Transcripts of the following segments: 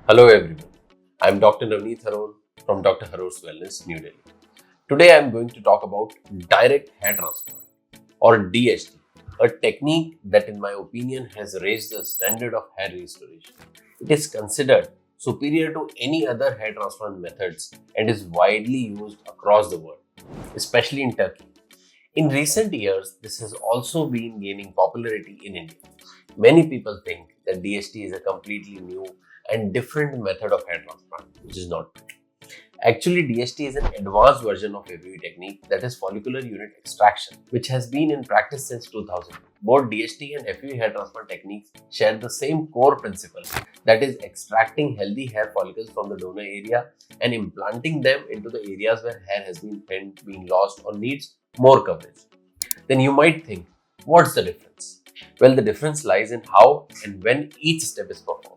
Hello everyone, I am Dr. Navnit Haror from Dr. Haror's Wellness, New Delhi. Today I am going to talk about direct hair transplant or DHT, a technique that in my opinion has raised the standard of hair restoration. It is considered superior to any other hair transplant methods and is widely used across the world, especially in Turkey. In recent years, this has also been gaining popularity in India. Many people think that DHT is a completely new and different method of hair transplant, which is not true. Actually, DHT is an advanced version of FUE technique, that is follicular unit extraction, which has been in practice since 2000. Both DHT and FUE hair transplant techniques share the same core principle, that is extracting healthy hair follicles from the donor area and implanting them into the areas where hair has been thinned, been lost, or needs more coverage. Then you might think, what's the difference? Well, the difference lies in how and when each step is performed.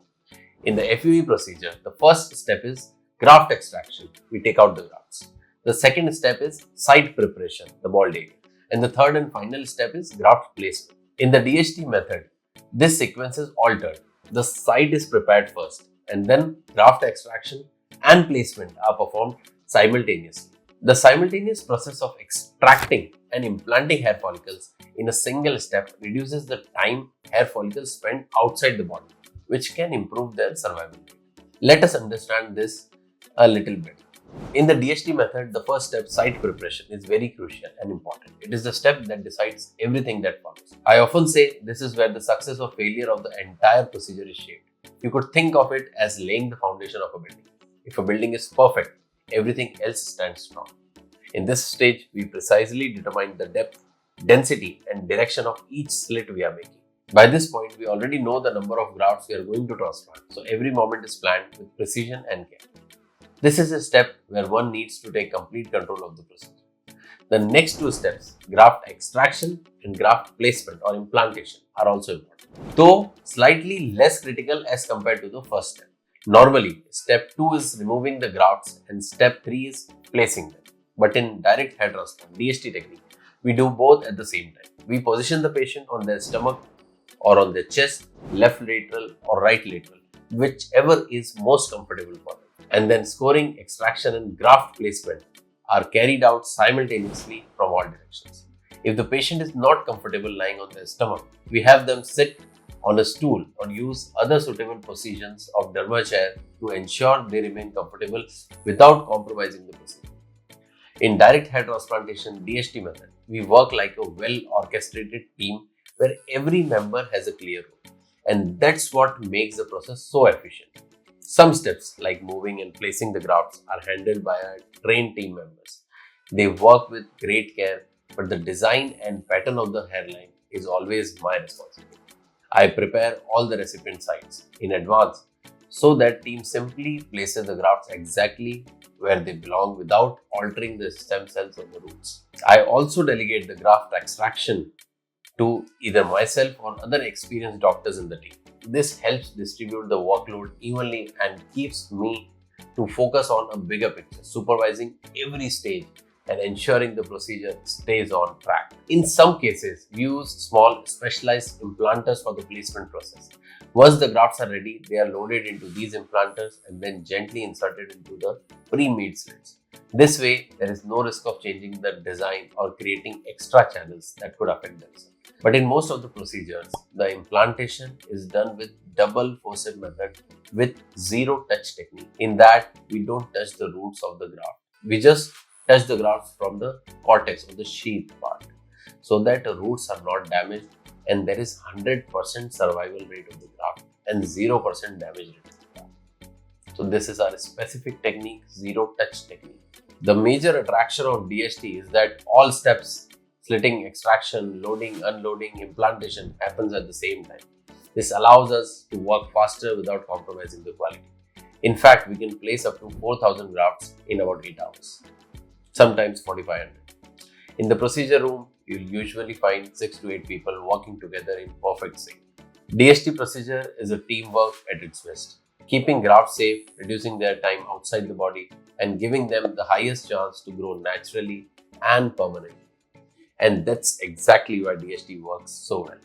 In the FUE procedure, the first step is graft extraction. We take out the grafts. The second step is site preparation, the bald area. And the third and final step is graft placement. In the DHT method, this sequence is altered. The site is prepared first, and then graft extraction and placement are performed simultaneously. The simultaneous process of extracting and implanting hair follicles in a single step reduces the time hair follicles spend outside the body, which can improve their survival rate. Let us understand this a little bit. In the DHT method, the first step, site preparation, is very crucial and important. It is the step that decides everything that follows. I often say this is where the success or failure of the entire procedure is shaped. You could think of it as laying the foundation of a building. If a building is perfect, everything else stands strong. In this stage, we precisely determine the depth, density, and direction of each slit we are making. By this point, we already know the number of grafts we are going to transplant, so every moment is planned with precision and care. This is a step where one needs to take complete control of the procedure. The next two steps, graft extraction and graft placement or implantation, are also important, though slightly less critical as compared to the first step. Normally, step 2 is removing the grafts and step 3 is placing them. But in direct hair transplant, DHT technique, we do both at the same time. We position the patient on their stomach or on their chest, left lateral or right lateral, whichever is most comfortable for them. And then scoring, extraction and graft placement are carried out simultaneously from all directions. If the patient is not comfortable lying on their stomach, we have them sit on a stool or use other suitable positions of dermatologist to ensure they remain comfortable without compromising the procedure. In direct hair transplantation DHT method, we work like a well-orchestrated team where every member has a clear role, and that's what makes the process so efficient. Some steps like moving and placing the grafts are handled by our trained team members. They work with great care, but the design and pattern of the hairline is always my responsibility. I prepare all the recipient sites in advance so that team simply places the grafts exactly where they belong without altering the stem cells or the roots. I also delegate the graft extraction to either myself or other experienced doctors in the team. This helps distribute the workload evenly and keeps me to focus on a bigger picture, supervising every stage and ensuring the procedure stays on track. In some cases, we use small specialized implanters for the placement process. Once the grafts are ready, they are loaded into these implanters and then gently inserted into the pre-made slits. This way, there is no risk of changing the design or creating extra channels that could affect themselves. But in most of the procedures, the implantation is done with double forceps method with zero touch technique. In that, we don't touch the roots of the graft. We just touch the grafts from the cortex or the sheath part so that the roots are not damaged, and there is 100% survival rate of the graft and 0% damage rate of the graft. So this is our specific technique, zero touch technique. The major attraction of DHT is that all steps, slitting, extraction, loading, unloading, implantation, happens at the same time. This allows us to work faster without compromising the quality. In fact, we can place up to 4,000 grafts in about 8 hours, sometimes 4,500. In the procedure room, you'll usually find 6 to 8 people working together in perfect sync. DHT procedure is a teamwork at its best, keeping grafts safe, reducing their time outside the body, and giving them the highest chance to grow naturally and permanently. And that's exactly why DHT works so well.